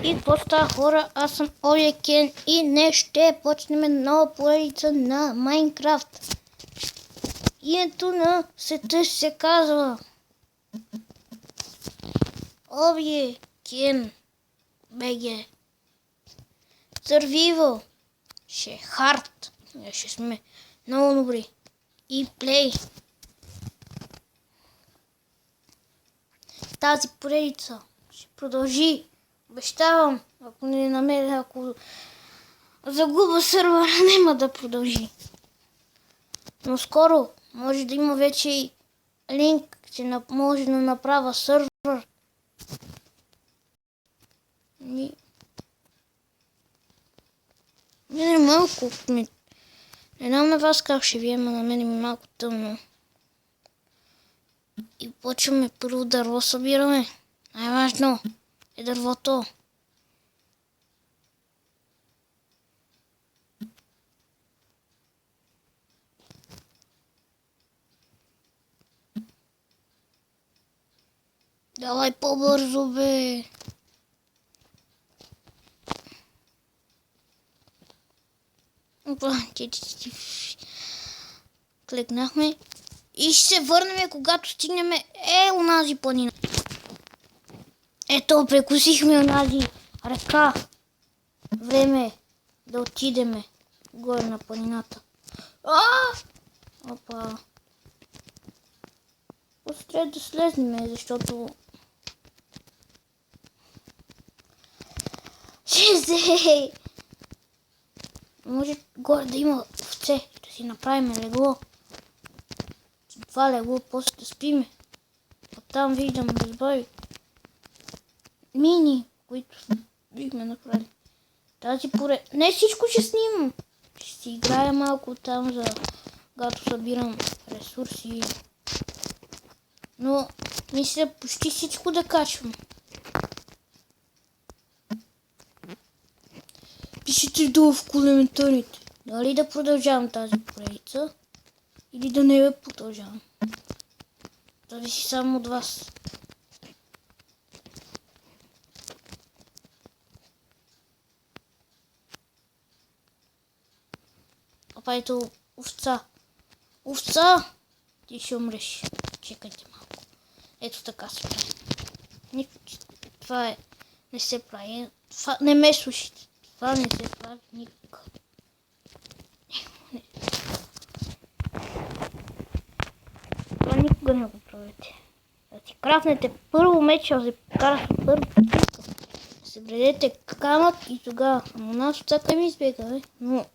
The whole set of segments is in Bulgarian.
И какво става, хора? Аз съм Оякен и днес ще почнем нова поредица на Майнкрафт. Името на света се казва Оякен БГ. Survival ще е хард. Ще сме много добри. И плей. Тази поредица ще продължи. Обещавам, ако не намеря, ако загуба сървъра, няма да продължи. Но скоро може да има вече и линк, че може да направя сървър. Мене малко ми... Не знам на вас как ще ви е, но на мен ми малко тъмно. И почваме първо дърво събираме. Най-важно е дървото. Давай по-бързо, бе! Опа, клекнахме. И ще се върнем, когато стигнем онази планина. Ето, прекусихме онази река. Време да отидеме горе на планината. Опа. Просто трябва да слезнем, защото... Може горе да има овце, да си направим легло. Това легло, после да спиме. Оттам виждам разбави мини, които бихме направили. Тази поред... Не всичко ще снимам. Ще си играя малко там, за когато събирам ресурси. Но мисля почти всичко да качвам. Пишете долу в коментарите. Дали да продължавам тази поредица или да не я продължавам. Зависи само от вас. Опа, ето овца. Овца! Ти ще умреш. Чекайте малко. Ето така се прави. Това е... Не се прави. Това... Не ме слушайте. Това не се прави никога. Това никога не го правите. Да си крафнете първо меч, да се покарате първо. Да се бредете камък и тогава. Ама нас всяка ми избега, бе. Но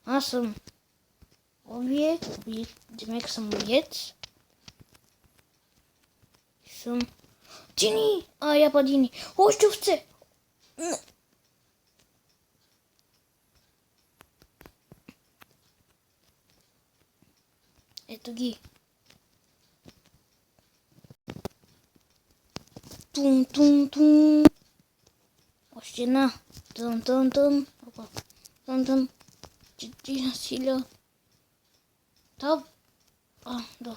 аз съм демек съм боец. Съм... Дини! Я па Дини. Още овце! Ето ги. Тун. Още една. Тън. Опа. Тън. Четирина силя. Там. Да.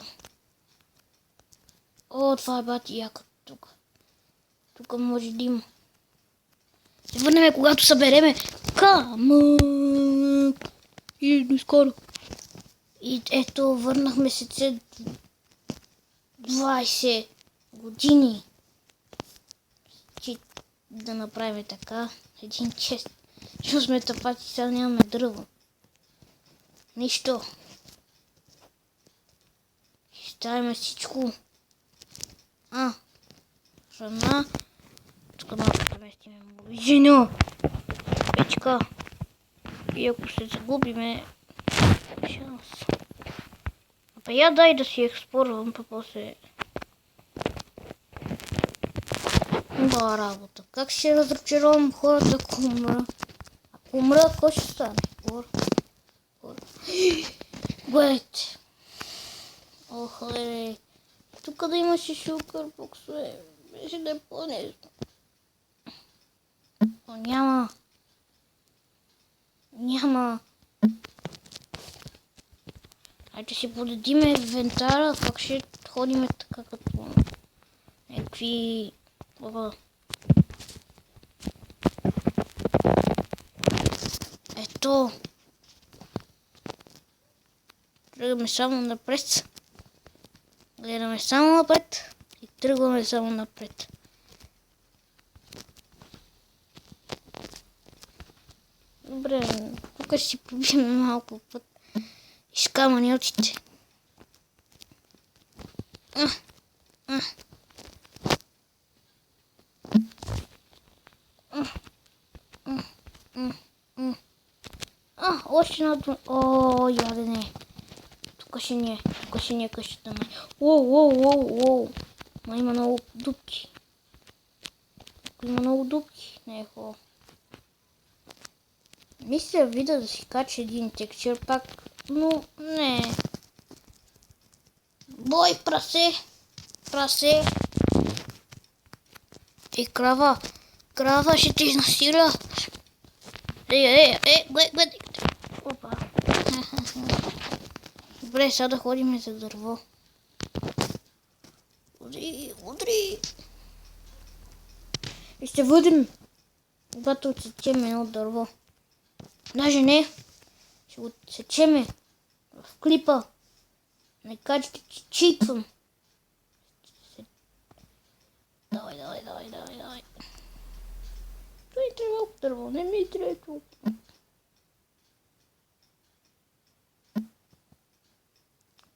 Това е бати яка тук. Тук може да има. Се върнем, когато събереме камък. И до скоро. И ето, върнахме се след 20 години. Да направим така. Един чест. Защото сме тъпати, сега нямаме дърво. Нищо. Ставаме всичко. Храна. Тук малко преместиме мобижено. Печка. И ако се загубиме... Шанс. Я дай да си експлорвам, па после... Ба работа. Как ще разочаровам хората, ако умра? Ако умра, какво ще стане? Хора. Гледайте. Охле. Тук да имаше шукър боксове. Беше да е по-нежно. Но няма. Айде си подадиме инвентара, как ще ходиме така като някакви... Ето. Тръгваме само напред. Гледаме само напред. И тръгваме само напред. Добре, тук ще си побием малко път. Из камъньоците. Още една... О, ядене. Тук ще ни е къщата май. Оу. Ма има много дупки. Има много дупки. Не е хубаво. Мисля вида да си кача един текстур пак, но не. Бой, прасе. И крава ще те изнасила. Гледай. Опа. Добре, сега да ходим за дърво. Удри. И ще водим, когато отсечем едно дърво. Даже не, ще го отсечеме в клипа. Не кажете, че чипвам. Давай. Той трябва дърво, не ми трябва толкова.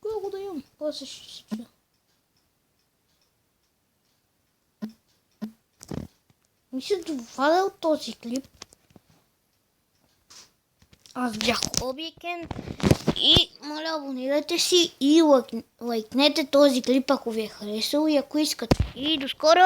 Кой го да ям? После ще се чуя. Мисля да от този клип. Аз бях Обикен и моля абонирайте си и лайкнете този клип, ако ви е харесал и ако искате. И до скоро!